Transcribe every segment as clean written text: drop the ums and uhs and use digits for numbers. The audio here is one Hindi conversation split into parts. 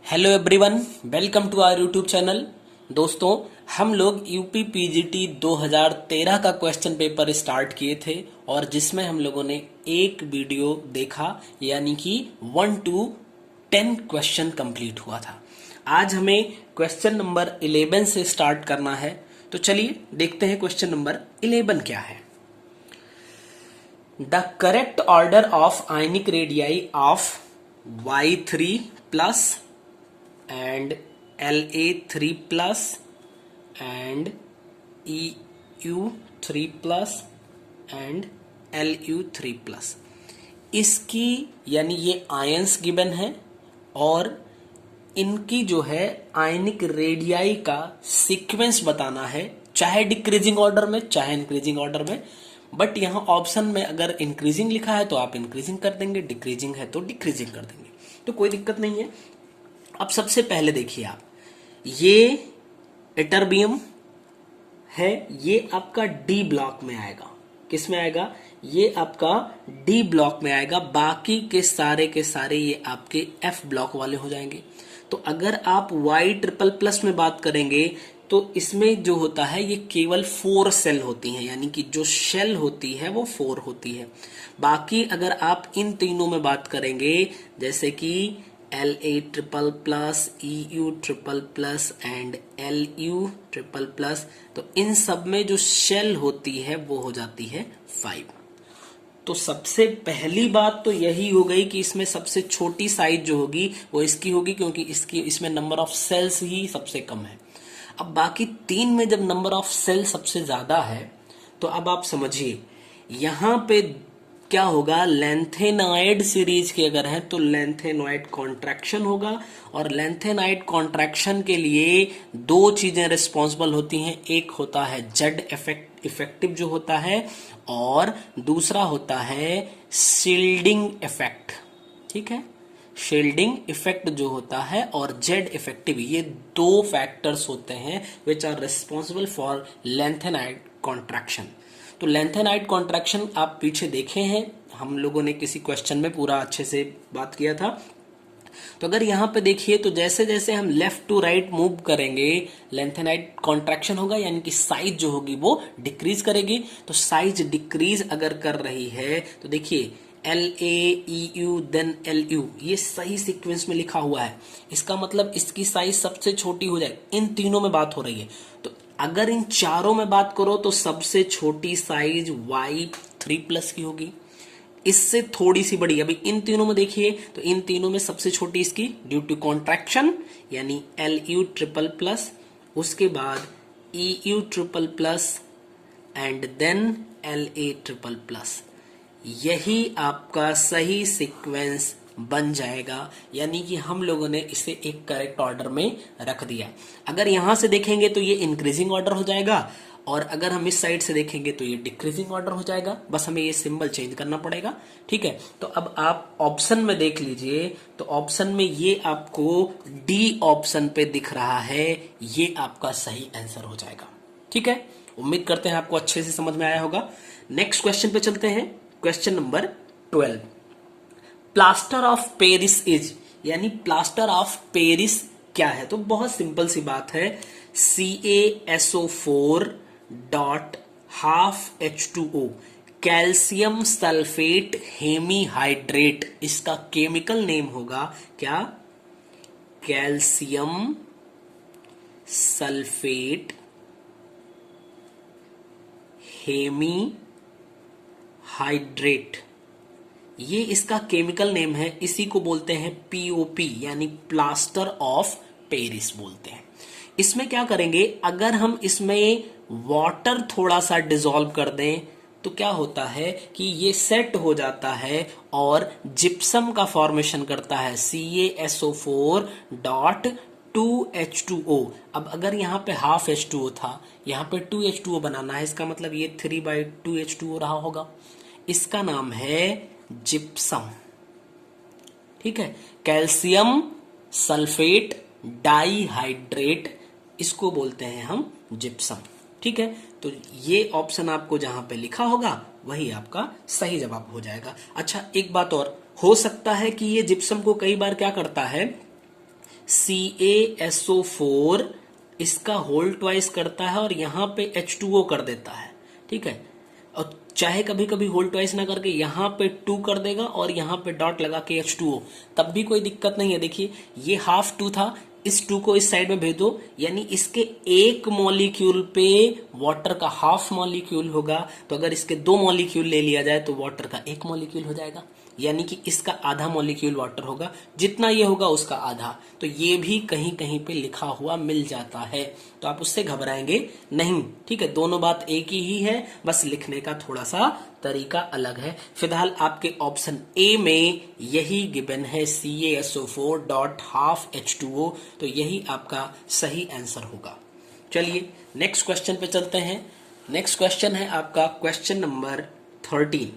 Hello everyone, welcome to our YouTube channel. दोस्तों, हम लोग यूपी पीजीटी 2013 का क्वेश्चन पेपर स्टार्ट किए थे और जिसमें हम लोगों ने एक वीडियो देखा, यानी कि 1 to 10 क्वेश्चन कंप्लीट हुआ था। आज हमें क्वेश्चन नंबर 11 से स्टार्ट करना है, तो चलिए देखते हैं क्वेश्चन नंबर 11 क्या है। The correct order of ionic radii of Y3 plus and La3 plus and Eu3 plus and Lu3 plus, इसकी यानी ये आयंस गिवन है और इनकी जो है आयनिक रेडियाई का सीक्वेंस बताना है, चाहे डिक्रीजिंग ऑर्डर में चाहे इंक्रीजिंग ऑर्डर में। बट यहाँ ऑप्शन में अगर इंक्रीजिंग लिखा है तो आप इंक्रीजिंग कर देंगे, डिक्रीजिंग है तो डिक्रीजिंग कर देंगे, तो कोई दिक्कत नहीं है। अब सबसे पहले देखिए आप, ये एटरबियम है, ये आपका डी ब्लॉक में आएगा। किस में आएगा? ये आपका डी ब्लॉक में आएगा। बाकी के सारे ये आपके एफ ब्लॉक वाले हो जाएंगे। तो अगर आप वाई ट्रिपल प्लस में बात करेंगे तो इसमें जो होता है ये केवल 4 सेल होती हैं, यानी कि जो शेल होती है वो 4 होती है। बाकी अगर आप इन तीनों में बात करेंगे, जैसे कि La triple plus, Eu triple plus and Lu triple plus, तो इन सब में जो शेल होती है वो हो जाती है 5। तो सबसे पहली बात तो यही हो गई कि इसमें सबसे छोटी साइज जो होगी वो इसकी होगी, क्योंकि इसमें नंबर ऑफ सेल्स ही सबसे कम है। अब बाकी 3 में जब नंबर ऑफ सेल सबसे ज्यादा है तो अब आप समझिए यहां पे क्या होगा। लेंथेनॉइड सीरीज के अगर है तो लेंथेनॉइड कॉन्ट्रैक्शन होगा, और लेंथेनॉइड कॉन्ट्रैक्शन के लिए 2 चीजें रिस्पॉन्सिबल होती हैं। एक होता है जेड इफेक्टिव जो होता है, और दूसरा होता है शील्डिंग इफेक्ट। ठीक है, शील्डिंग इफेक्ट जो होता है और जेड इफेक्टिव, ये 2 फैक्टर्स होते हैं which are responsible for lanthanoid contraction. तो लेंथेनॉइड कॉन्ट्रैक्शन आप पीछे देखे हैं, हम लोगों ने किसी क्वेश्चन में पूरा अच्छे से बात किया था। तो अगर यहाँ पे देखिए तो जैसे जैसे हम लेफ्ट टू राइट मूव करेंगे लेंथेनॉइड कॉन्ट्रैक्शन होगा, यानी कि साइज जो होगी वो डिक्रीज करेगी। तो साइज डिक्रीज अगर कर रही है तो देखिए LaEu देन Lu, ये सही सीक्वेंस में लिखा हुआ है। इसका मतलब इसकी साइज सबसे छोटी हो जाए। इन तीनों में बात हो रही है, तो अगर इन चारों में बात करो तो सबसे छोटी साइज Y3 प्लस की होगी, इससे थोड़ी सी बड़ी। अभी इन तीनों में देखिए तो इन तीनों में सबसे छोटी इसकी ड्यू टू कॉन्ट्रैक्शन यानी Lu ट्रिपल प्लस, उसके बाद Eu triple plus and then La triple plus. यही आपका सही सीक्वेंस बन जाएगा, यानी कि हम लोगों ने इसे एक करेक्ट ऑर्डर में रख दिया। अगर यहां से देखेंगे तो ये इंक्रीजिंग ऑर्डर हो जाएगा, और अगर हम इस साइड से देखेंगे तो ये डिक्रीजिंग ऑर्डर हो जाएगा। बस हमें ये सिंबल चेंज करना पड़ेगा। ठीक है, तो अब आप ऑप्शन में देख लीजिए, तो ऑप्शन में ये आपको डी ऑप्शन पे दिख रहा है, ये आपका सही आंसर हो जाएगा। ठीक है, उम्मीद करते हैं आपको अच्छे से समझ में आया होगा। नेक्स्ट क्वेश्चन पे चलते हैं, question number 12। Plaster of Paris is, यानी प्लास्टर ऑफ पेरिस क्या है? तो बहुत सिंपल सी बात है, CaSO4 dot half H2O calcium sulphate hemihydrate, इसका केमिकल नेम होगा क्या? कैल्शियम सल्फेट हेमीहाइड्रेट, ये इसका केमिकल नेम है। इसी को बोलते हैं POP, यानी प्लास्टर ऑफ पेरिस बोलते हैं। इसमें क्या करेंगे, अगर हम इसमें वाटर थोड़ा सा डिसॉल्व कर दें तो क्या होता है कि ये सेट हो जाता है और जिप्सम का फॉर्मेशन करता है, CaSO4 डॉट 2H2O। अब अगर यहाँ पे हाफ H2O था, यहाँ पे 2H2O बनाना है, इसका मतलब ये 3/2H2O रहा होगा। इसका नाम है जिप्सम। ठीक है, कैल्शियम सल्फेट डाइहाइड्रेट, इसको बोलते हैं हम जिप्सम। ठीक है, तो ये ऑप्शन आपको जहां पे लिखा होगा वही आपका सही जवाब हो जाएगा। अच्छा, एक बात और, हो सकता है कि ये जिप्सम को कई बार क्या करता है CaSO4 इसका होल ट्वाइस करता है और यहां पे H2O कर देता है, ठीक है। और चाहे कभी कभी होल ट्वाइस ना करके यहां पे 2 कर देगा और यहां पे डॉट लगा के H2O, तब भी कोई दिक्कत नहीं है। देखिए ये हाफ 2 था, इस 2 को इस साइड में भेज दो, यानी इसके एक मॉलिक्यूल पे वाटर का हाफ मॉलिक्यूल होगा। तो अगर इसके 2 मॉलिक्यूल ले लिया जाए तो वाटर का 1 मॉलिक्यूल हो जाएगा, यानी कि इसका आधा मॉलिक्यूल वाटर होगा, जितना ये होगा उसका आधा। तो ये भी कहीं कहीं पे लिखा हुआ मिल जाता है, तो आप उससे घबराएंगे नहीं, ठीक है। दोनों बात एक ही है, बस लिखने का थोड़ा सा तरीका अलग है। फिलहाल आपके ऑप्शन ए में यही गिवन है, CaSO4 डॉट हाफ H2O, तो यही आपका सही आंसर होगा। चलिए नेक्स्ट क्वेश्चन पे चलते हैं। नेक्स्ट क्वेश्चन है आपका question number 13।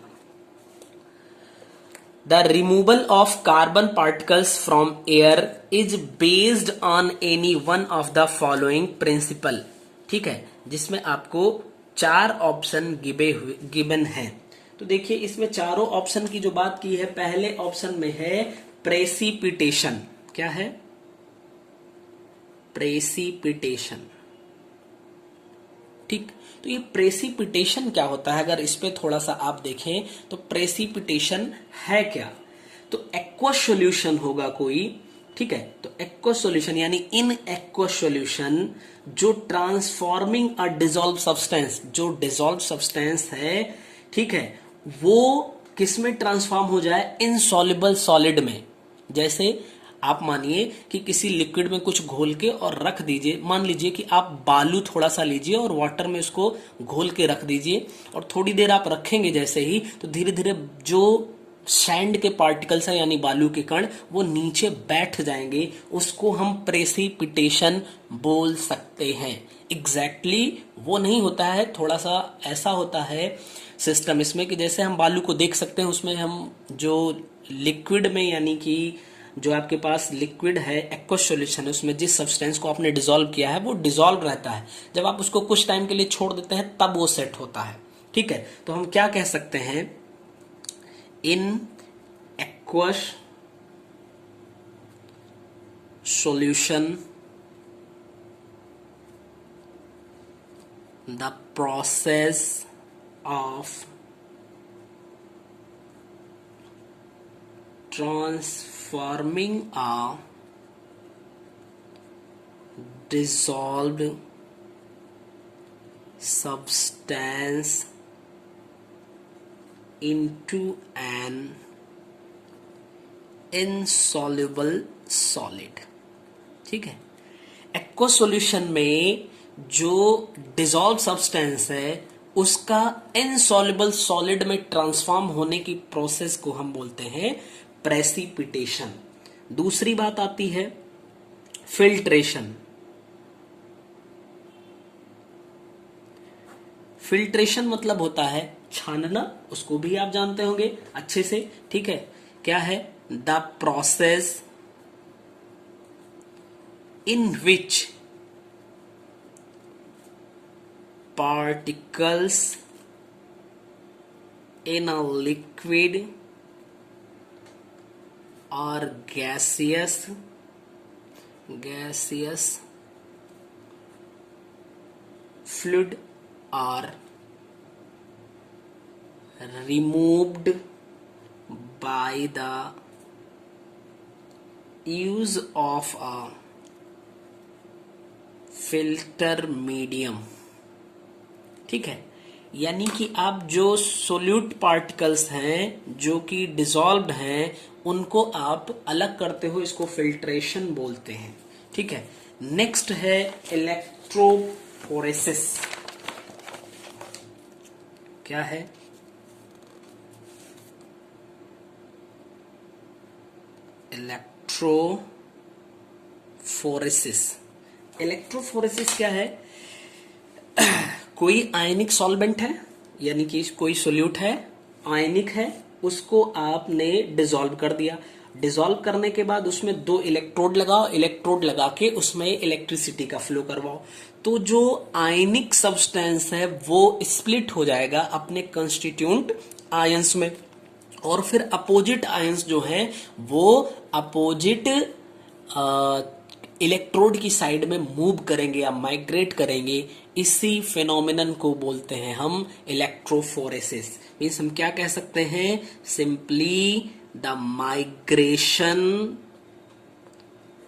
The removal of carbon particles from air is based on any one of the following principle, ठीक है, जिसमें आपको 4 ऑप्शन गिवन है। तो देखिए इसमें चारों ऑप्शन की जो बात की है, पहले ऑप्शन में है प्रेसिपिटेशन। क्या है? प्रेसिपिटेशन, ठीक। तो ये प्रेसिपिटेशन क्या होता है, अगर इस पे थोड़ा सा आप देखें तो प्रेसिपिटेशन है क्या, तो एक्वा सॉल्यूशन होगा कोई, ठीक है। तो एक्वा सॉल्यूशन यानी इन एक्वा सॉल्यूशन जो ट्रांसफॉर्मिंग अ डिसॉल्व सब्सटेंस, जो डिसॉल्व सब्सटेंस है, ठीक है, वो किसमें ट्रांसफॉर्म हो जाए, इनसॉल्युबल सॉलिड में। जैसे आप मानिए कि किसी लिक्विड में कुछ घोल के और रख दीजिए, मान लीजिए कि आप बालू थोड़ा सा लीजिए और वाटर में उसको घोल के रख दीजिए, और थोड़ी देर आप रखेंगे जैसे ही, तो धीरे धीरे जो सैंड के पार्टिकल्स है यानी बालू के कण, वो नीचे बैठ जाएंगे, उसको हम प्रेसिपिटेशन बोल सकते हैं। एग्जैक्टली वो नहीं होता है, थोड़ा सा ऐसा होता है सिस्टम इसमें कि जैसे हम बालू को देख सकते हैं, उसमें हम जो लिक्विड में यानी कि जो आपके पास लिक्विड है, एक्वस सॉल्यूशन है, उसमें जिस सब्सटेंस को आपने डिसॉल्व किया है वो डिसॉल्व रहता है। जब आप उसको कुछ टाइम के लिए छोड़ देते हैं तब वो सेट होता है, ठीक है। तो हम क्या कह सकते हैं, in aqueous solution the process of transforming a dissolved substance into an insoluble solid, ठीक है। एक्वा सॉल्यूशन में जो डिसॉल्व सब्सटेंस है उसका इनसॉल्युबल सॉलिड में ट्रांसफॉर्म होने की प्रोसेस को हम बोलते हैं प्रेसिपिटेशन। दूसरी बात आती है फिल्ट्रेशन। फिल्ट्रेशन मतलब होता है छानना, उसको भी आप जानते होंगे अच्छे से, ठीक है। क्या है? The process in which particles in a liquid or gaseous fluid are removed by the use of a filter medium, ठीक है। यानी कि आप जो सोल्यूट पार्टिकल्स हैं जो कि डिसॉल्व्ड हैं उनको आप अलग करते हो, इसको फिल्ट्रेशन बोलते हैं, ठीक है। नेक्स्ट है इलेक्ट्रोफोरेसिस। क्या है? इलेक्ट्रोफोरेसिस। इलेक्ट्रोफोरेसिस क्या है? कोई आयनिक सॉल्वेंट है यानी कि कोई सोल्यूट है, आयनिक है, उसको आपने डिसॉल्व कर दिया। डिसॉल्व करने के बाद उसमें 2 इलेक्ट्रोड लगाओ, इलेक्ट्रोड लगा के उसमें इलेक्ट्रिसिटी का फ्लो करवाओ, तो जो आयनिक सब्सटेंस है वो स्प्लिट हो जाएगा अपने कंस्टिट्यूएंट आयंस में, और फिर अपोजिट आयंस जो है वो अपोजिट इलेक्ट्रोड की साइड में मूव करेंगे या माइग्रेट करेंगे, इसी फिनोमिनन को बोलते हैं हम इलेक्ट्रोफोरेसिस। मीन्स हम क्या कह सकते हैं, simply the migration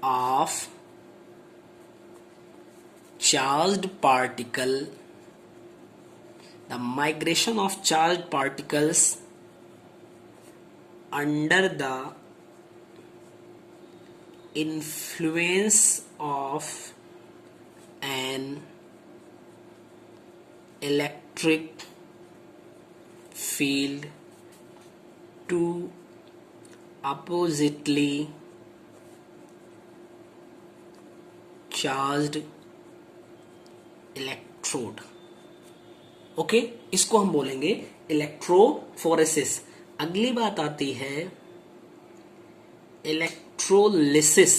of charged particle, the migration of charged particles under the influence of an electric field to oppositely charged electrode. Okay, इसको हम बोलेंगे इलेक्ट्रोफोरेसिस। अगली बात आती है इलेक्ट्रोलिसिस।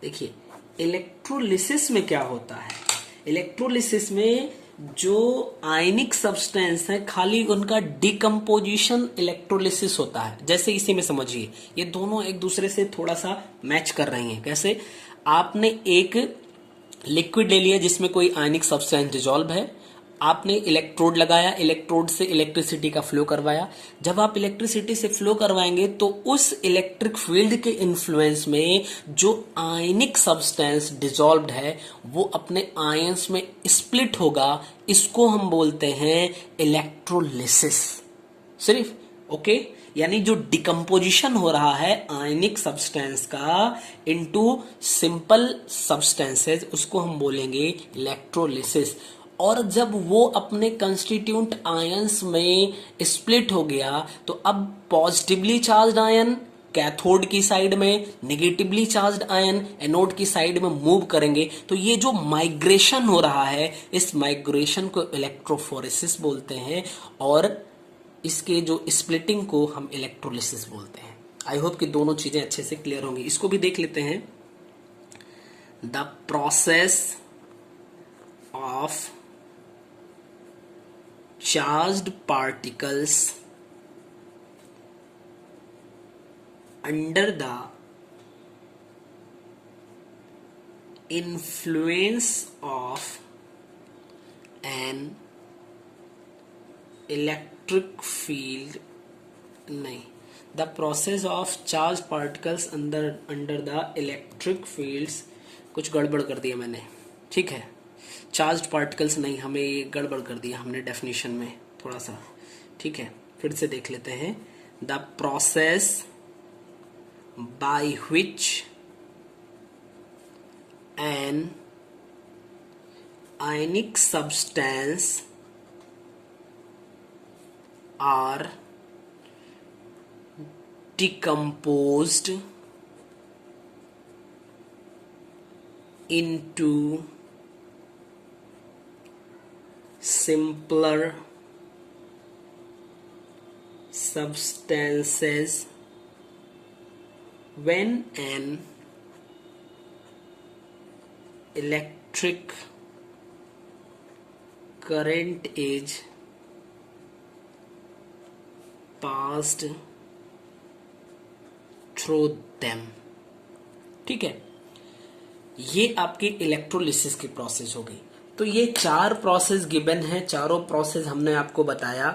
देखिए इलेक्ट्रोलिसिस में क्या होता है, इलेक्ट्रोलिसिस में जो आयनिक सब्सटेंस है खाली उनका डिकम्पोजिशन इलेक्ट्रोलिसिस होता है। जैसे इसी में समझिए, ये दोनों एक दूसरे से थोड़ा सा मैच कर रही हैं। कैसे, आपने एक लिक्विड ले लिया जिसमें कोई आयनिक सब्सटेंस डिसॉल्व है, आपने इलेक्ट्रोड लगाया, इलेक्ट्रोड से इलेक्ट्रिसिटी का फ्लो करवाया। जब आप इलेक्ट्रिसिटी से फ्लो करवाएंगे तो उस इलेक्ट्रिक फील्ड के इन्फ्लुएंस में जो आयनिक सब्सटेंस डिसॉल्व्ड है वो अपने आयंस में स्प्लिट होगा। इसको हम बोलते हैं इलेक्ट्रोलिसिस। सिर्फ ओके, यानी जो डिकम्पोजिशन हो रहा है आयनिक सब्सटेंस का इनटू सिंपल सब्सटेंसेस, उसको हम बोलेंगे इलेक्ट्रोलिसिस। और जब वो अपने कंस्टिट्यूएंट आयंस में स्प्लिट हो गया तो अब पॉजिटिवली चार्ज्ड आयन कैथोड की साइड में, नेगेटिवली चार्ज्ड आयन एनोड की साइड में मूव करेंगे। तो ये जो माइग्रेशन हो रहा है, इस माइग्रेशन को इलेक्ट्रोफोरेसिस बोलते हैं और इसके जो स्प्लिटिंग को हम इलेक्ट्रोलिसिस बोलते हैं। आई होप कि दोनों चीजें अच्छे से क्लियर होंगी। इसको भी देख लेते हैं। The process of charged particles under the influence of an electric field, नहीं, the process of charge particles under the electric fields, कुछ गड़बड़ कर दिया मैंने, ठीक है, चार्ज पार्टिकल्स नहीं, हमें ये गड़बड़ कर दिया हमने डेफिनेशन में थोड़ा सा, ठीक है, फिर से देख लेते हैं। The process by which an ionic substance are decomposed into simpler substances when an electric current is passed through them। ठीक है, ये आपकी इलेक्ट्रोलिसिस की प्रोसेस हो गई। तो ये 4 प्रोसेस गिवन है, चारों प्रोसेस हमने आपको बताया।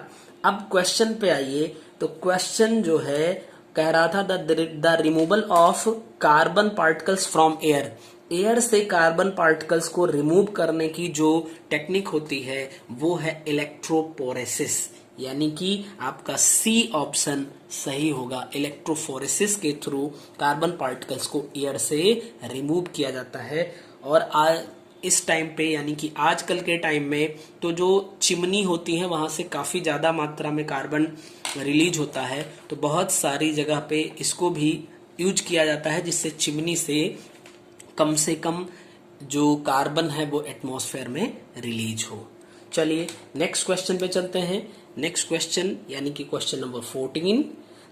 अब क्वेश्चन पे आइए। तो क्वेश्चन जो है कह रहा था the removal of carbon particles from air, air से कार्बन पार्टिकल्स को रिमूव करने की जो टेक्निक होती है वो है इलेक्ट्रोपोरेसिस। यानी कि आपका सी ऑप्शन सही होगा। इलेक्ट्रोफोरेसिस के थ्रू कार्बन पार्टिकल्स को एयर से रिमूव किया जाता है। और इस टाइम पे यानी कि आजकल के टाइम में तो जो चिमनी होती है वहां से काफी ज्यादा मात्रा में कार्बन रिलीज होता है, तो बहुत सारी जगह पे इसको भी यूज किया जाता है जिससे चिमनी से कम जो कार्बन है वो एटमॉस्फेयर में रिलीज हो। चलिए नेक्स्ट क्वेश्चन पे चलते हैं। नेक्स्ट क्वेश्चन यानी कि question number 14,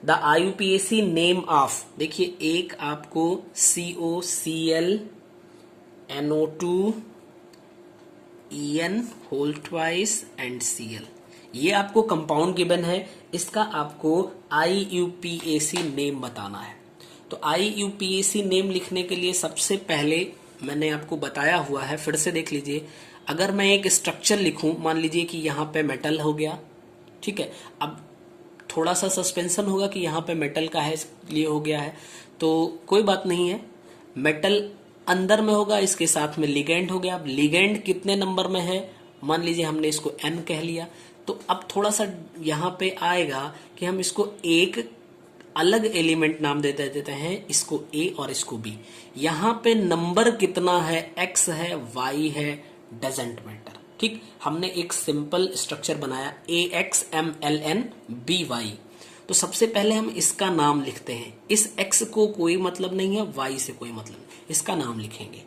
the IUPAC name of, देखिए एक आपको COCl NO2 En whole twice and Cl, ये आपको कंपाउंड गिवन है, इसका आपको IUPAC नेम बताना है। तो IUPAC नेम लिखने के लिए सबसे पहले मैंने आपको बताया हुआ है, फिर से देख लीजिए। अगर मैं एक स्ट्रक्चर लिखूं, मान लीजिए कि यहाँ पे मेटल हो गया, ठीक है। अब थोड़ा सा सस्पेंशन होगा कि यहाँ पे मेटल का है इसलिए हो गया है, तो कोई बात नहीं है। मेटल अंदर में होगा, इसके साथ में लिगेंड हो गया। अब लिगेंड कितने नंबर में है, मान लीजिए हमने इसको N कह लिया, तो अब थोड़ा सा यहाँ पे आएगा कि हम इसको एक अलग एलिमेंट नाम दे देते हैं, इसको A और इसको B। यहाँ पे नंबर कितना है, X है, Y है, डजेंट मैटर। ठीक, हमने एक सिंपल स्ट्रक्चर बनाया AXMLNBY। तो सबसे पहले हम इसका नाम लिखते हैं। इस X को कोई मतलब नहीं है, Y से कोई मतलब नहीं, इसका नाम लिखेंगे।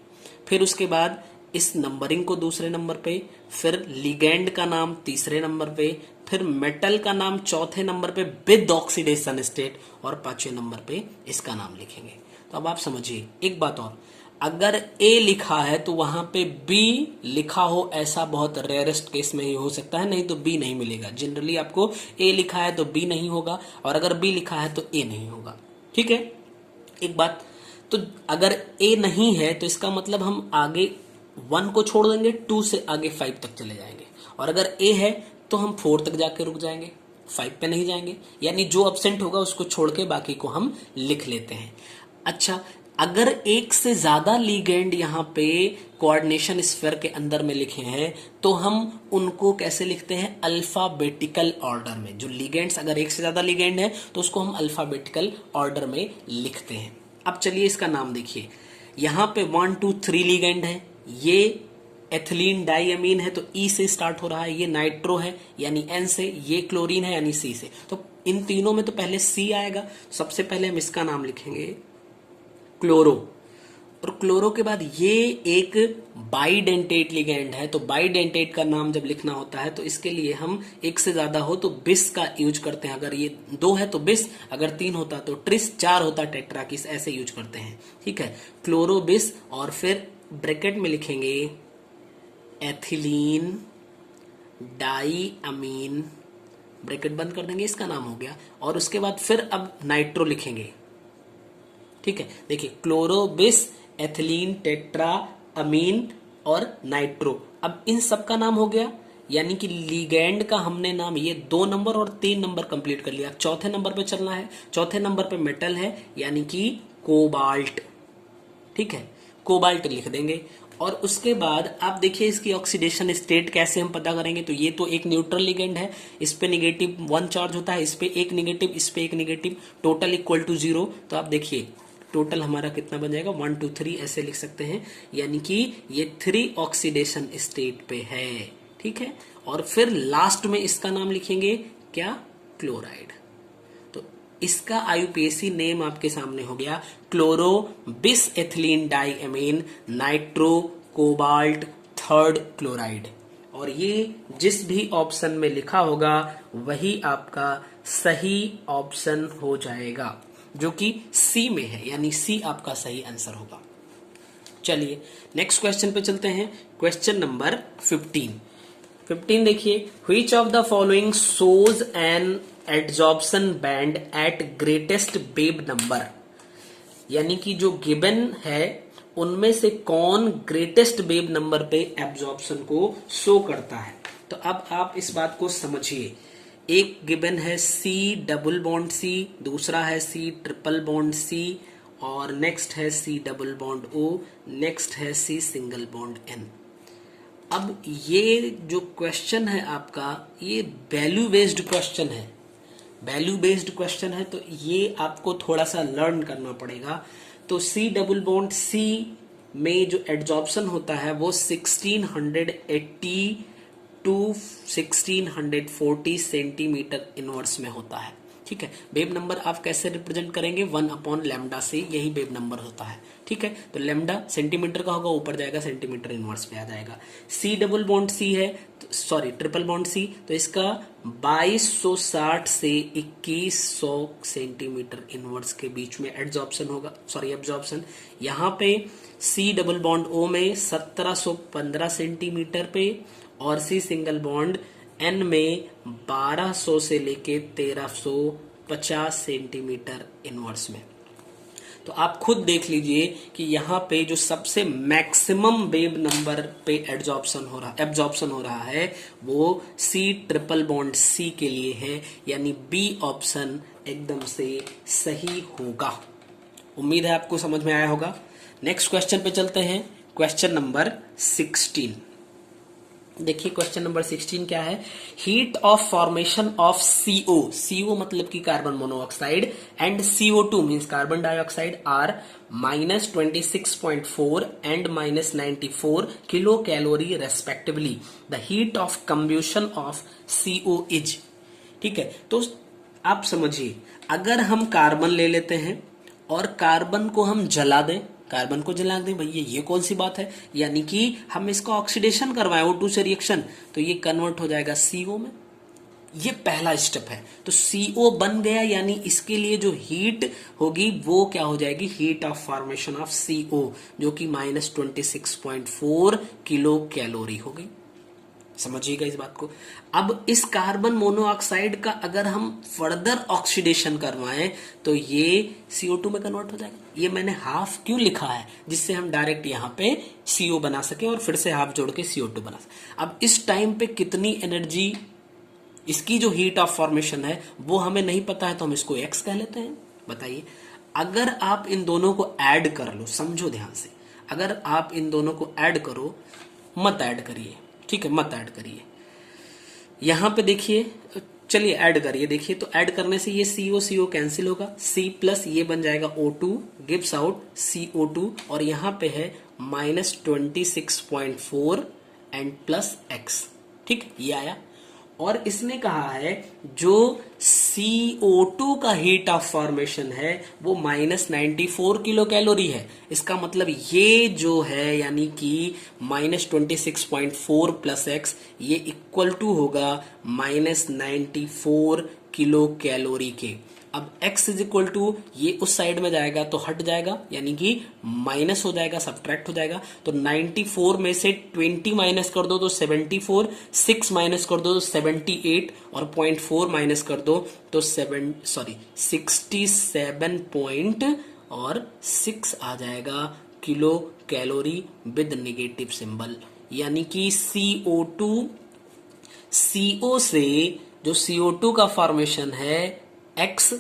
फिर उसके बाद इस नंबरिंग को दूसरे नंबर पे, फिर लिगेंड का नाम तीसरे नंबर पे, फिर मेटल का नाम चौथे नंबर पे विद ऑक्सीडेशन स्टेट, और पांचवें नंबर पे इसका नाम लिखेंगे। तो अब आप समझिए एक बात और, अगर A लिखा है तो वहां पे B लिखा हो, ऐसा बहुत रेयरेस्ट केस में ही हो सकता है, नहीं तो B नहीं मिलेगा। जनरली आपको A लिखा है तो B नहीं होगा, और अगर B लिखा है तो A नहीं होगा। ठीक है, एक बात, तो अगर A नहीं है तो इसका मतलब हम आगे 1 को छोड़ देंगे, 2 से आगे 5 तक चले जाएंगे, और अगर A है तो हम 4 तक जाके रुक जाएंगे, 5 पे नहीं जाएंगे। यानी जो एब्सेंट होगा उसको छोड़ के बाकी को हम लिख लेते हैं। अच्छा, अगर एक से ज्यादा लिगेंड यहाँ पे कोऑर्डिनेशन स्फीयर के अंदर में लिखे हैं तो हम उनको कैसे लिखते हैं, अल्फाबेटिकल ऑर्डर में। जो लिगेंड्स, अगर एक से ज्यादा लिगेंड है तो उसको हम अल्फाबेटिकल ऑर्डर में लिखते हैं। अब चलिए इसका नाम देखिए, यहाँ पे 1 2 3 लिगेंड है, ये एथिलीन डाइअमीन है तो E से स्टार्ट हो रहा है, ये नाइट्रो है यानी N से, ये क्लोरीन है यानी C से। तो इन तीनों में तो पहले C आएगा, सबसे पहले हम इसका नाम लिखेंगे क्लोरो, और क्लोरो के बाद ये एक बाइडेंटेट लिगेंड है, तो बाइडेंटेट का नाम जब लिखना होता है तो इसके लिए हम एक से ज्यादा हो तो बिस का यूज करते हैं। अगर ये 2 है तो बिस, अगर 3 होता तो ट्रिस, 4 होता टेट्राकिस, ऐसे यूज करते हैं। ठीक है, क्लोरो बिस, और फिर ब्रैकेट में लिखेंगे एथिलीन डाइअमीन, ब्रैकेट बंद कर देंगे, इसका नाम हो गया। और उसके बाद फिर अब नाइट्रो लिखेंगे। ठीक है, देखिए क्लोरोबिस, एथिलीन, टेट्रा अमीन और नाइट्रो, अब इन सब का नाम हो गया। यानी कि लिगेंड का हमने नाम, ये 2 नंबर और 3 नंबर कंप्लीट कर लिया। चौथे नंबर पे चलना है, चौथे नंबर पे मेटल है यानी कि कोबाल्ट। ठीक है, कोबाल्ट लिख देंगे। और उसके बाद आप देखिए इसकी ऑक्सीडेशन स्टेट कैसे हम पता करेंगे, तो ये तो एक न्यूट्रल लिगेंड है, इस पे -1 चार्ज होता है, इस पे एक नेगेटिव, इस पे एक नेगेटिव, टोटल इक्वल टू 0। तो आप देखिए टोटल हमारा कितना बन जाएगा, 1 2 3 ऐसे लिख सकते हैं, यानी कि ये 3 ऑक्सीडेशन स्टेट पे है। ठीक है, और फिर लास्ट में इसका नाम लिखेंगे क्या, क्लोराइड। तो इसका IUPAC नेम आपके सामने हो गया, chloro bis ethylene diamine nitro cobalt third chloride. और ये जिस भी ऑप्शन में लिखा होगा वही आपका सही ऑप्शन हो जाएगा, जो कि C में है, यानी C आपका सही आंसर होगा। चलिए नेक्स्ट क्वेश्चन पे चलते हैं, क्वेश्चन नंबर 15 देखिए, which of the following shows an adsorption band at greatest wave number. यानी कि जो गिवन है उनमें से कौन ग्रेटेस्ट बेब नंबर पे एब्जॉर्प्शन को शो करता है। तो अब आप इस बात को समझिए, एक गिवन है C डबल बॉन्ड C, दूसरा है C ट्रिपल बॉन्ड C, और नेक्स्ट है C double bond O, next है C सिंगल बॉन्ड N। अब ये जो क्वेश्चन है आपका, ये वैल्यू बेस्ड क्वेश्चन है, वैल्यू बेस्ड क्वेश्चन है, तो ये आपको थोड़ा सा लर्न करना पड़ेगा। तो C डबल बॉन्ड C में जो एड्जॉर्प्शन होता है वो 1680 टू 1640 सेंटीमीटर इनवर्स में होता है। ठीक है, बेब नंबर आप कैसे रिप्रेजेंट करेंगे, 1/λ से यही बेब नंबर होता है। ठीक है, तो लैम्डा सेंटीमीटर का होगा, ऊपर जाएगा सेंटीमीटर इनवर्स पे आ जाएगा। C डबल बॉन्ड C है, सॉरी ट्रिपल बॉन्ड C, तो इसका 2260 से 2100 सेंटीमीटर इनवर्स के बीच में एड्जॉर्प्शन होगा, सॉरी एब्जॉर्प्शन। यहाँ पे C डबल बॉन्ड O में 1715 सेंटीमीटर पे, और C सिंगल बॉन्ड N में 1200 से लेके 1350 सेंटीमीटर इनवर्स में। तो आप खुद देख लीजिए कि यहाँ पे जो सबसे मैक्सिमम वेव नंबर पे एब्जॉर्प्शन हो रहा है वो सी ट्रिपल बॉन्ड सी के लिए है, यानी बी ऑप्शन एकदम से सही होगा। उम्मीद है आपको समझ में आया होगा। नेक्स्ट क्वेश्चन पे चलते हैं, क्वेश्चन नंबर 16। देखिए क्वेश्चन नंबर 16 क्या है, heat of formation of CO, CO मतलब कि carbon monoxide, and CO2 means carbon dioxide are -26.4 and -94 kilo calorie respectively. The heat of combustion of CO is. ठीक है, तो आप समझिए, अगर हम कार्बन ले लेते हैं और कार्बन को हम जला दें, कार्बन को जला दें भैया, ये कौन सी बात है, यानी कि हम इसका ऑक्सीडेशन करवाएं O2 से रिएक्शन, तो ये कन्वर्ट हो जाएगा CO में। ये पहला स्टेप है। तो CO बन गया, यानी इसके लिए जो हीट होगी वो क्या हो जाएगी, heat of formation of CO, जो कि -26.4 किलो कैलोरी हो गई। समझिएगा इस बात को। अब इस कार्बन मोनोऑक्साइड का अगर हम फर्दर ऑक्सीडेशन करवाएं तो ये CO2 में कन्वर्ट हो जाएगा। ये मैंने हाफ क्यों लिखा है, जिससे हम डायरेक्ट यहां पे CO बना सके और फिर से हाफ जोड़ के CO2 बना सके। अब इस टाइम पे कितनी एनर्जी, इसकी जो हीट ऑफ फॉर्मेशन है वो हमें नहीं पता है, तो हम इसको X कह लेते हैं। बताइए, अगर आप इन दोनों को ऐड कर लो, समझो ध्यान से, अगर आप इन दोनों को ऐड करो, मत ऐड करिए, ठीक है, मत ऐड करिए। यहां पे देखिए, चलिए ऐड करिए, देखिए तो ऐड करने से ये CO कैंसिल होगा, C प्लस ये बन जाएगा O2 गिव्स आउट CO2, और यहां पे है -26.4 एंड प्लस X। ठीक, ये आया। और इसने कहा है जो CO2 का हीट ऑफ फॉर्मेशन है वो -94 किलो कैलोरी है। इसका मतलब ये जो है, यानी कि -26.4 प्लस X, ये इक्वल टू होगा -94 किलो कैलोरी के। अब X इज इक्वल टू, ये उस साइड में जाएगा तो हट जाएगा, यानी कि माइनस हो जाएगा, सब्ट्रैक्ट हो जाएगा। तो 94 में से 20 माइनस कर दो तो 74, 6 माइनस कर दो तो 78, और 0.4 माइनस कर दो तो 67 पॉइंट और 6 आ जाएगा kilo calorie with negative symbol. यानी कि CO से जो CO2 का फॉर्मेशन है X,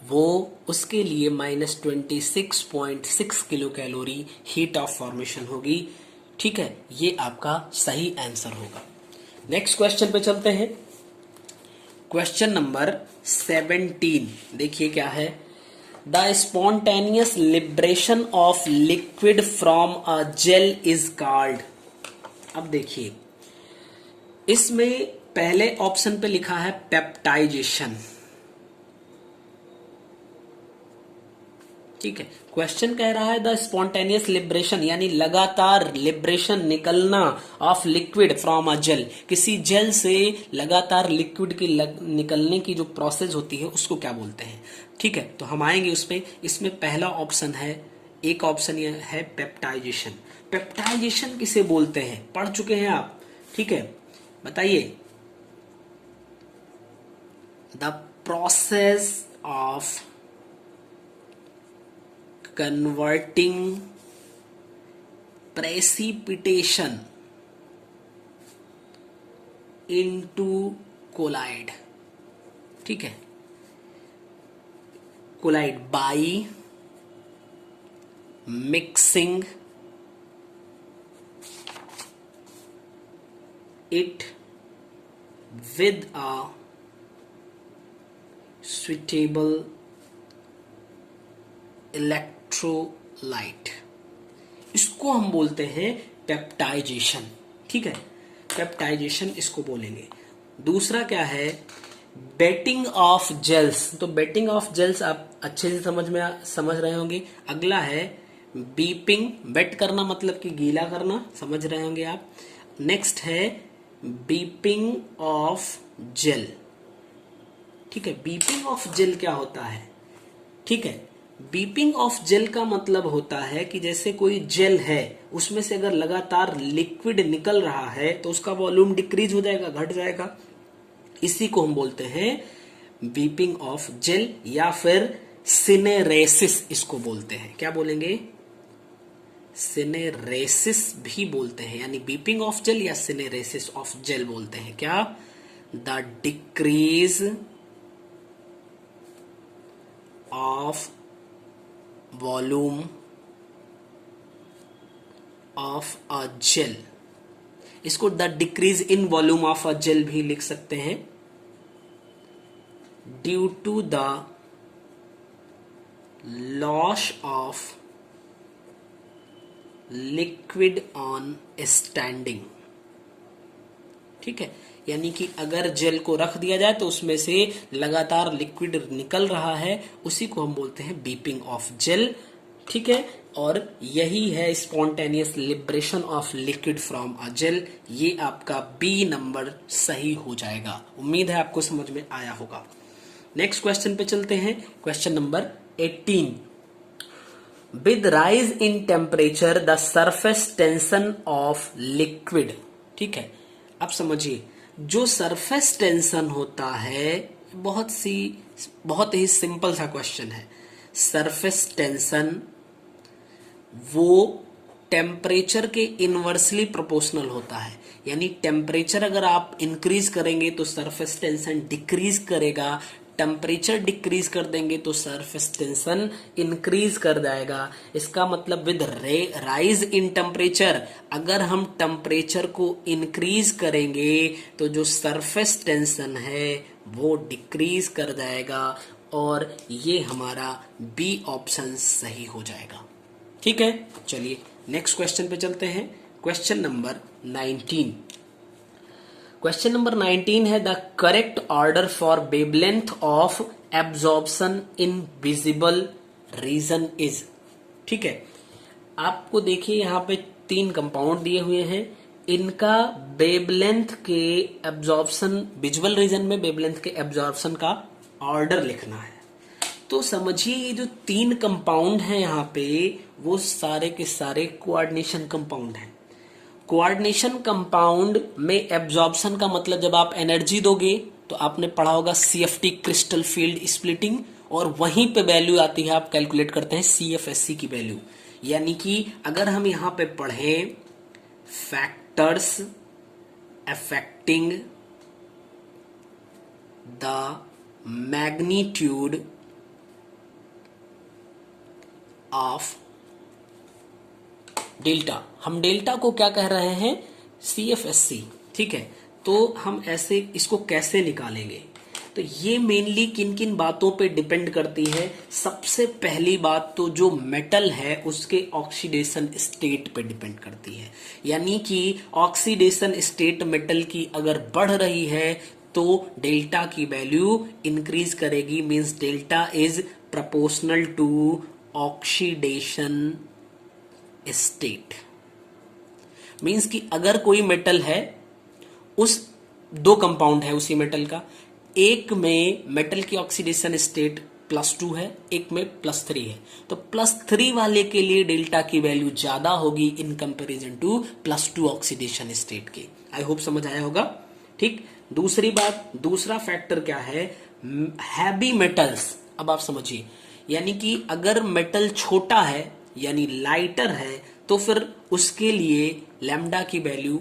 वो उसके लिए -26.6 kilo calorie heat of formation होगी। ठीक है, ये आपका सही आंसर होगा। नेक्स्ट क्वेश्चन पे चलते हैं, क्वेश्चन नंबर 17। देखिए क्या है, the spontaneous liberation of liquid from a gel is called. अब देखिए, इसमें पहले ऑप्शन पे लिखा है पेप्टाइजेशन। ठीक है, क्वेश्चन कह रहा है द स्पॉन्टेनियस लिबरेशन, यानी लगातार लिबरेशन, निकलना, of liquid from a gel, किसी जेल से लगातार लिक्विड की निकलने की जो प्रोसेस होती है उसको क्या बोलते हैं। ठीक है, तो हम आएंगे उस पे। इसमें पहला ऑप्शन है, एक ऑप्शन ये है पेप्टाइजेशन। पेप्टाइजेशन किसे बोलते हैं, पढ़ चुके हैं आप। ठीक है, बताइए। The process of converting precipitation into colloid। ठीक है, colloid by mixing it with a suitable electrolyte, इसको हम बोलते हैं पेप्टाइजेशन। ठीक है, पेप्टाइजेशन इसको बोलेंगे। दूसरा क्या है, बेटिंग ऑफ जेल्स। तो बेटिंग ऑफ जेल्स आप अच्छे से समझ रहे होंगे। अगला है बीपिंग, बेट करना मतलब कि गीला करना, समझ रहे होंगे आप। नेक्स्ट है बीपिंग ऑफ जेल। ठीक है, बीपिंग ऑफ जेल क्या होता है। ठीक है, बीपिंग ऑफ जेल का मतलब होता है कि जैसे कोई जेल है, उसमें से अगर लगातार लिक्विड निकल रहा है तो उसका वॉल्यूम डिक्रीज हो जाएगा, घट जाएगा। इसी को हम बोलते हैं बीपिंग ऑफ जेल, या फिर सिनेरेसिस इसको बोलते हैं। क्या बोलेंगे? सिनेरेसिस भी बोलते हैं, यानी बीपिंग ऑफ जेल या सिनेरेसिस ऑफ जेल बोलते हैं। क्या? The decrease of volume of a gel, इसको the decrease in volume of a gel भी लिख सकते हैं। Due to the loss of liquid on standing. ठीक है, यानी कि अगर जेल को रख दिया जाए तो उसमें से लगातार लिक्विड निकल रहा है, उसी को हम बोलते हैं बीपिंग ऑफ जेल। ठीक है, और यही है spontaneous liberation of liquid from a gel. ये आपका बी नंबर सही हो जाएगा। उम्मीद है आपको समझ में आया होगा। नेक्स्ट क्वेश्चन पे चलते हैं, question number 18। With rise in temperature the surface tension of liquid. ठीक है, अब समझिए, जो सरफेस टेंशन होता है, बहुत ही सिंपल सा क्वेश्चन है। सरफेस टेंशन वो टेम्परेचर के इनवर्सली प्रोपोर्शनल होता है, यानी टेम्परेचर अगर आप इंक्रीज करेंगे तो सरफेस टेंशन डिक्रीज करेगा, टेम्परेचर डिक्रीज कर देंगे तो सरफेस टेंशन इंक्रीज कर जाएगा। इसका मतलब विद राइज इन टेम्परेचर, अगर हम टेम्परेचर को इंक्रीज करेंगे तो जो सरफेस टेंशन है वो डिक्रीज कर जाएगा, और ये हमारा बी ऑप्शन सही हो जाएगा। ठीक है, चलिए नेक्स्ट क्वेश्चन पे चलते हैं, क्वेश्चन नंबर 19। क्वेश्चन नंबर 19 है the correct order for wavelength of absorption in visible region is. ठीक है, आपको देखिए यहाँ पे 3 कंपाउंड दिए हुए हैं, इनका वेवलेंथ के एब्जॉर्प्शन, विजुअल रीजन में वेवलेंथ के एब्जॉर्प्शन का ऑर्डर लिखना है। तो समझिए ये जो 3 कंपाउंड हैं यहाँ पे, वो सारे के सारे कोऑर्डिनेशन कंपाउंड हैं। कोऑर्डिनेशन कंपाउंड में एब्जॉर्प्शन का मतलब, जब आप एनर्जी दोगे तो आपने पढ़ा होगा सीएफटी क्रिस्टल फील्ड स्प्लिटिंग, और वहीं पे वैल्यू आती है, आप कैलकुलेट करते हैं सीएफएससी की वैल्यू। यानी कि अगर हम यहां पे पढ़ें factors affecting the magnitude of delta, हम डेल्टा को क्या कह रहे हैं? सीएफएससी। ठीक है, तो हम ऐसे इसको कैसे निकालेंगे? तो ये मेनली किन किन बातों पे डिपेंड करती है। सबसे पहली बात तो जो मेटल है उसके ऑक्सीडेशन स्टेट पे डिपेंड करती है, यानी कि ऑक्सीडेशन स्टेट मेटल की अगर बढ़ रही है तो डेल्टा की वैल्यू इंक्रीज करेगी, means delta is proportional to oxidation state. Means कि अगर कोई मेटल है, उस 2 कंपाउंड है उसी मेटल का, एक में मेटल की ऑक्सीडेशन स्टेट +2 है, एक में +3 है, तो +3 वाले के लिए डेल्टा की वैल्यू ज्यादा होगी in comparison to +2 oxidation state के। आई होप समझ आया होगा। ठीक, दूसरी बात, दूसरा फैक्टर क्या है? Heavy metals. अब आप समझिए, यानी कि अगर मेटल छोटा है यानी लाइटर है तो फिर उसके लिए लैम्डा की वैल्यू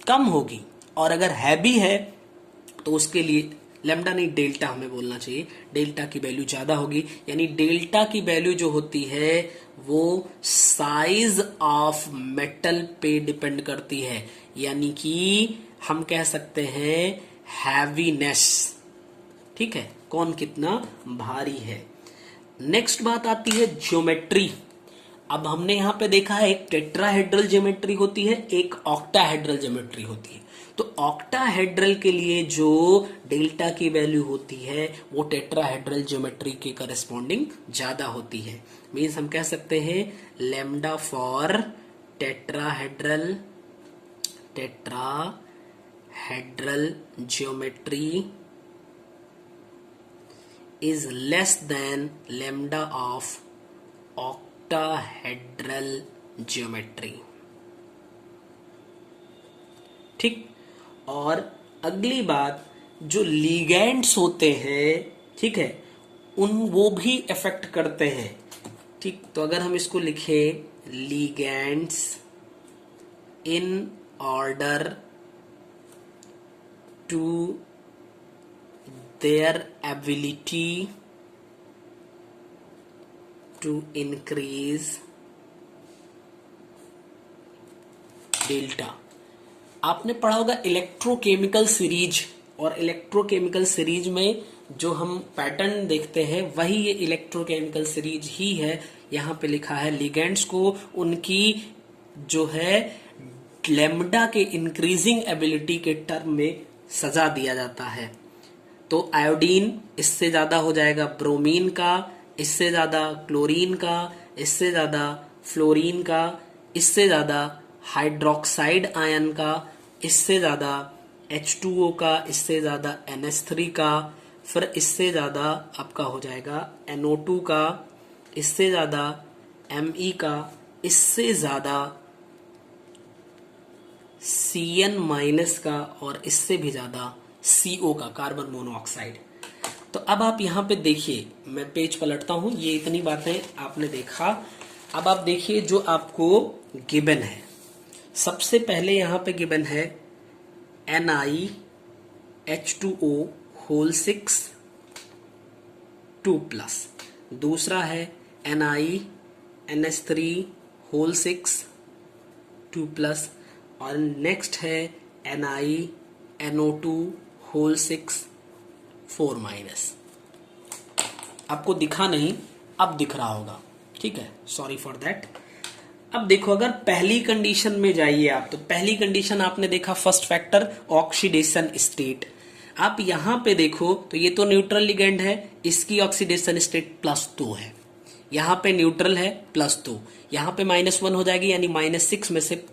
कम होगी, और अगर हैवी है तो उसके लिए लैम्डा नहीं, डेल्टा हमें बोलना चाहिए, डेल्टा की वैल्यू ज्यादा होगी। यानी डेल्टा की वैल्यू जो होती है वो साइज ऑफ मेटल पे डिपेंड करती है, यानी कि हम कह सकते हैं हैवीनेस। ठीक है, कौन कितना भारी है। नेक्स्ट बात आती है ज्योमेट्री। अब हमने यहां पे देखा है एक टेट्राहेड्रल ज्योमेट्री होती है, एक ऑक्टाहेड्रल ज्योमेट्री होती है। तो ऑक्टाहेड्रल के लिए जो डेल्टा की वैल्यू होती है वो टेट्राहेड्रल ज्योमेट्री के करस्पॉन्डिंग ज्यादा होती है। मींस हम कह सकते हैं lambda for tetrahedral geometry is less than lambda of octahedral geometry। ठीक, और अगली बात, जो लिगेंड्स होते हैं, ठीक है, वो भी इफेक्ट करते हैं। ठीक, तो अगर हम इसको लिखें ligands in order to their ability to increase delta. आपने पढ़ा होगा इलेक्ट्रोकेमिकल सीरीज, और इलेक्ट्रोकेमिकल सीरीज में जो हम पैटर्न देखते हैं वही ये इलेक्ट्रोकेमिकल सीरीज ही है। यहाँ पे लिखा है लिगेंड्स को उनकी जो है लैम्डा के इंक्रीजिंग एबिलिटी के टर्म में सजा दिया जाता है। तो आयोडीन इससे ज्यादा हो जाएगा ब्रोमीन का, इससे ज्यादा क्लोरीन का, इससे ज्यादा फ्लोरीन का, इससे ज्यादा हाइड्रोक्साइड आयन का, इससे ज्यादा H2O का, इससे ज्यादा NH3 का, फिर इससे ज्यादा आपका हो जाएगा NO2 का, इससे ज्यादा Me का, इससे ज्यादा Cn- का, और इससे भी ज्यादा CO का, कार्बन मोनोऑक्साइड। तो अब आप यहां पे देखिए, मैं पेज पलटता हूं, ये इतनी बातें आपने देखा। अब आप देखिए जो आपको गिवन है, सबसे पहले यहां पे गिवन है NiH2O होल 6 2+, दूसरा है NiNH3 होल 6 2+, और नेक्स्ट है NiNO2 होल 6 4-। आपको दिखा नहीं, अब दिख रहा होगा, ठीक है, सॉरी फॉर दैट। अब देखो, अगर पहली कंडीशन में जाइए आप, तो पहली कंडीशन आपने देखा फर्स्ट फैक्टर ऑक्सीडेशन स्टेट। आप यहां पे देखो तो ये तो न्यूट्रल लिगेंड है, इसकी ऑक्सीडेशन स्टेट +2 है, यहां पे न्यूट्रल है +2, यहां पे -1 हो जाएगी, यानी -6 में से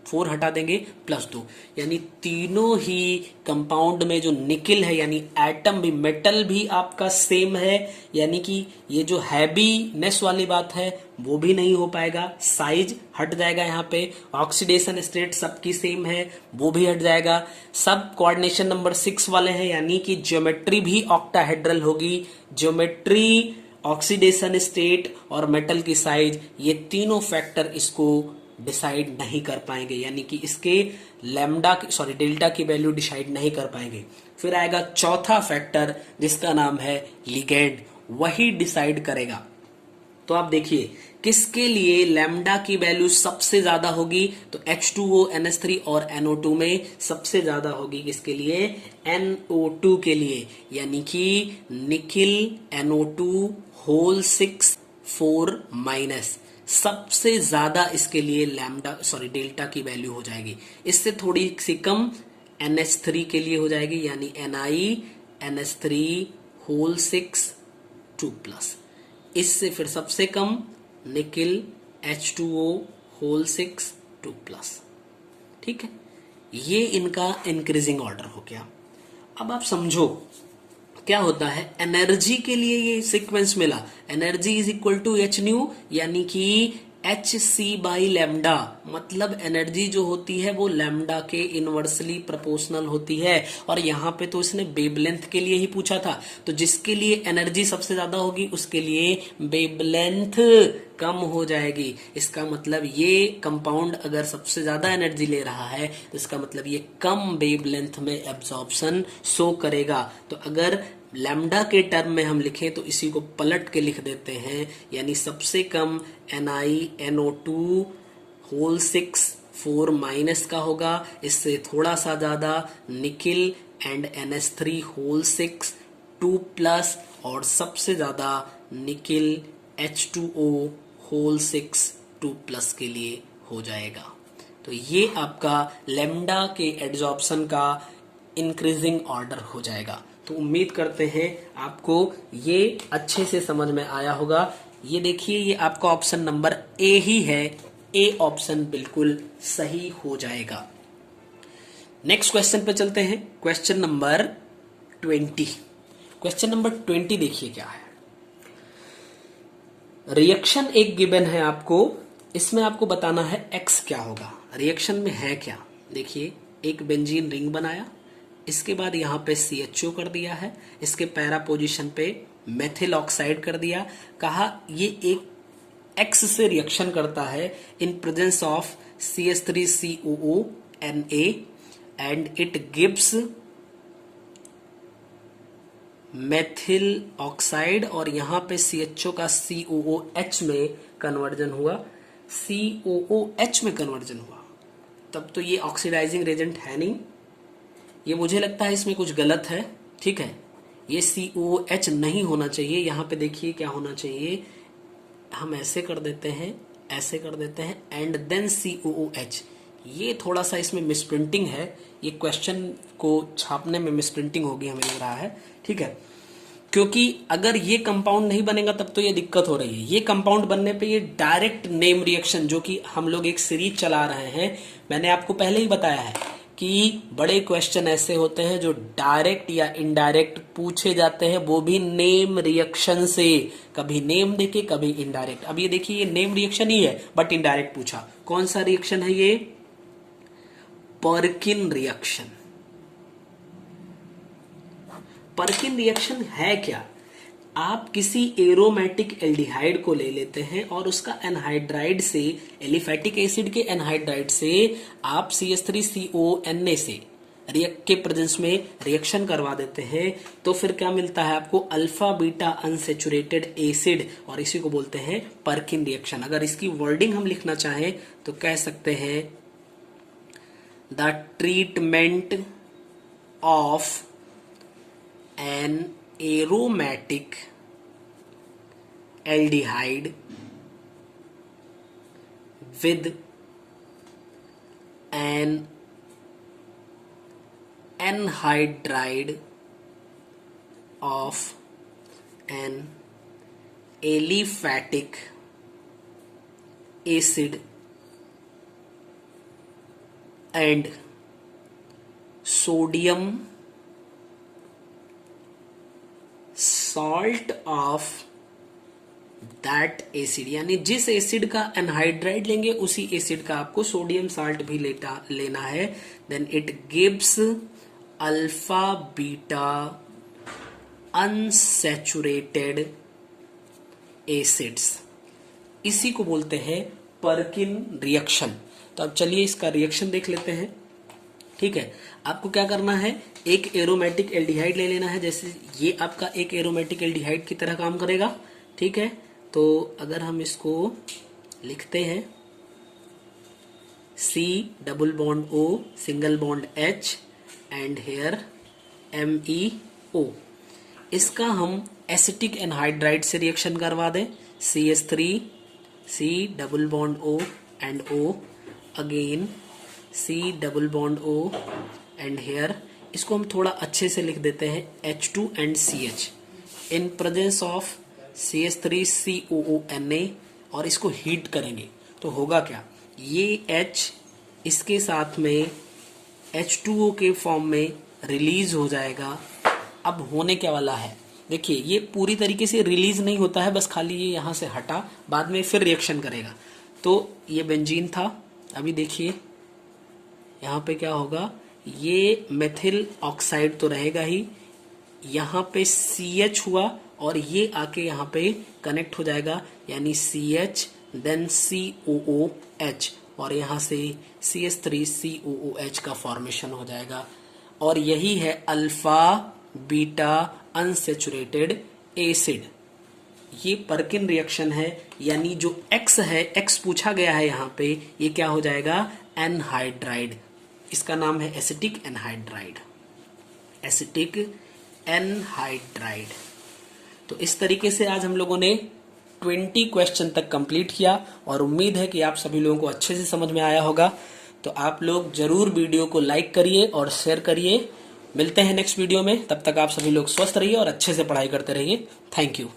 4 हटा देंगे +2, यानी तीनों ही कंपाउंड में जो निकिल है, यानी एटम भी, मेटल भी आपका सेम है, यानी कि ये जो हैवीनेस वाली बात है वो भी नहीं हो पाएगा, साइज हट जाएगा, यहाँ पे ऑक्सीडेशन स्टेट सबकी सेम है वो भी हट जाएगा, सब कोऑर्डिनेशन नंबर 6 वाले हैं, यानी कि ज्योमेट्री भी ऑक्टाहेड्रल होगी, ज्योमेट्री, ऑक्सीडेशन स्टेट और मेटल की साइज, ये तीनों फैक्टर इसको डिसाइड नहीं कर पाएंगे, यानी कि इसके डेल्टा की वैल्यू डिसाइड नहीं कर पाएंगे। फिर आएगा चौथा फैक्टर जिसका नाम है लिगेंड, वही डिसाइड करेगा। तो आप देखिए किसके लिए लैम्डा की वैल्यू सबसे ज्यादा होगी, तो H2O, NH3 और NO2 में सबसे ज्यादा होगी, किसके लिए, NO2 के लिए, यानी कि निकिल NO2 होल 6 4-, सबसे ज्यादा इसके लिए डेल्टा की वैल्यू हो जाएगी। इससे थोड़ी सी कम NH3 के लिए हो जाएगी, यानी NiNH3 होल 6 2+, इससे फिर सबसे कम निकिल H2O होल 6 2+। ठीक है, ये इनका इंक्रीजिंग ऑर्डर हो गया। अब आप समझो क्या होता है, एनर्जी के लिए ये सीक्वेंस मिला, energy is equal to H nu, यानी कि Hc/λ, मतलब एनर्जी जो होती है वो लैम्डा के इनवर्सली प्रोपोर्शनल होती है। और यहाँ पे तो इसने वेवलेंथ के लिए ही पूछा था, तो जिसके लिए एनर्जी सबसे ज्यादा होगी उसके लिए वेवलेंथ कम हो जाएगी। इसका मतलब ये कंपाउंड अगर सबसे ज्यादा एनर्जी ले रहा है तो इसका मतलब ये कम वेवलेंथ में एब्जॉर्प्शन शो करेगा। तो अगर लैम्डा के टर्म में हम लिखें तो इसी को पलट के लिख देते हैं, यानी सबसे कम NiNO2 होल 6 4- का होगा, इससे थोड़ा सा ज्यादा निकिल एंड NH3 होल 6 2+, और सबसे ज्यादा निकिल H2O होल 6 2+ के लिए हो जाएगा। तो ये आपका लैम्डा के एड्जॉर्प्शन का इंक्रीजिंग ऑर्डर हो जाएगा। तो उम्मीद करते हैं आपको ये अच्छे से समझ में आया होगा। ये देखिए, ये आपका ऑप्शन नंबर ए ही है, ए ऑप्शन बिल्कुल सही हो जाएगा। नेक्स्ट क्वेश्चन पे चलते हैं, क्वेश्चन नंबर 20। क्वेश्चन नंबर 20 देखिए क्या है। रिएक्शन एक गिवन है आपको, इसमें आपको बताना है एक्स क्या होगा। रिएक्शन में है क्या, देखिए एक बेंजीन रिंग बनाया, इसके बाद यहाँ पे CHO कर दिया है, इसके पैरा पोजीशन पे मेथिल ऑक्साइड कर दिया, कहा ये एक X से रिएक्शन करता है इन presence of CH3COO Na and it gives methyl oxide, और यहां पे CHO का COOH में कन्वर्जन हुआ, COOH में कन्वर्जन हुआ, तब तो ये ऑक्सीडाइजिंग रेजेंट है नहीं। ये मुझे लगता है इसमें कुछ गलत है, ठीक है, ये COOH नहीं होना चाहिए। यहाँ पे देखिए क्या होना चाहिए, हम ऐसे कर देते हैं, ऐसे कर देते हैं एंड देन COOH। ये थोड़ा सा इसमें मिसप्रिंटिंग है, ये क्वेश्चन को छापने में मिसप्रिंटिंग होगी हमें लग रहा है, ठीक है, क्योंकि अगर ये कंपाउंड नहीं बनेगा तब तो ये दिक्कत हो रही है। ये कंपाउंड बनने पे ये डायरेक्ट नेम रिएक्शन, जो कि हम लोग एक सीरीज चला रहे हैं, मैंने आपको पहले ही बताया है कि बड़े क्वेश्चन ऐसे होते हैं जो डायरेक्ट या इनडायरेक्ट पूछे जाते हैं, वो भी नेम रिएक्शन से, कभी नेम देके कभी इनडायरेक्ट। अब ये देखिए ये नेम रिएक्शन ही है बट इनडायरेक्ट पूछा, कौन सा रिएक्शन है ये, पर्किन रिएक्शन। पर्किन रिएक्शन है क्या, आप किसी एरोमेटिक एल्डिहाइड को ले लेते हैं और उसका एनहाइड्राइड से, एलिफेटिक एसिड के एनहाइड्राइड से आप CH3CONA से के प्रेजेंस में रिएक्शन करवा देते हैं, तो फिर क्या मिलता है आपको, अल्फा बीटा अनसेचुरेटेड एसिड, और इसी को बोलते हैं पर्किन रिएक्शन। अगर इसकी वर्डिंग हम लिखना चाहें तो कह सकते हैं the treatment of an aromatic aldehyde with an anhydride of an aliphatic acid and sodium salt of that acid, यानी जिस एसिड का एनहाइड्राइड लेंगे उसी एसिड का आपको सोडियम साल्ट भी लेना है, then it gives alpha beta unsaturated acids, इसी को बोलते हैं पर्किन रिएक्शन। तो अब चलिए इसका रिएक्शन देख लेते हैं, ठीक है। आपको क्या करना है, एक एरोमेटिक एल्डिहाइड ले लेना है, जैसे ये आपका एक एरोमेटिक एल्डिहाइड की तरह काम करेगा, ठीक है। तो अगर हम इसको लिखते हैं C double bond O single bond H and here MEO, इसका हम एसिटिक एनहाइड्राइड से रिएक्शन करवा दें, CH3 C double bond O and O again C double bond O and here, इसको हम थोड़ा अच्छे से लिख देते हैं H2 and CH in presence of CH3COONA, और इसको हीट करेंगे तो होगा क्या, ये H इसके साथ में H2O के फॉर्म में रिलीज हो जाएगा। अब होने क्या वाला है, देखिए ये पूरी तरीके से रिलीज नहीं होता है, बस खाली ये यहाँ से हटा, बाद में फिर रिएक्शन करेगा। तो ये बेंजीन था, अभी देखिए यहाँ पे क्या होगा, ये मेथिल ऑक्साइड तो रहेगा ही, यहाँ पे CH हुआ और ये आके यहाँ पे कनेक्ट हो जाएगा, यानी CH देन COOH, और यहाँ से CH3COOH का फॉर्मेशन हो जाएगा, और यही है अल्फा बीटा अनसेचुरेटेड एसिड। ये पर्किन रिएक्शन है, यानी जो X है, X पूछा गया है यहाँ पे, ये क्या हो जाएगा, एनहाइड्राइड, इसका नाम है एसिटिक एनहाइड्राइड, एसिटिक एनहाइड्राइड। तो इस तरीके से आज हम लोगों ने 20 क्वेश्चन तक कंप्लीट किया, और उम्मीद है कि आप सभी लोगों को अच्छे से समझ में आया होगा। तो आप लोग जरूर वीडियो को लाइक करिए और शेयर करिए। मिलते हैं नेक्स्ट वीडियो में, तब तक आप सभी लोग स्वस्थ रहिए और अच्छे से पढ़ाई करते रहिए। Thank you.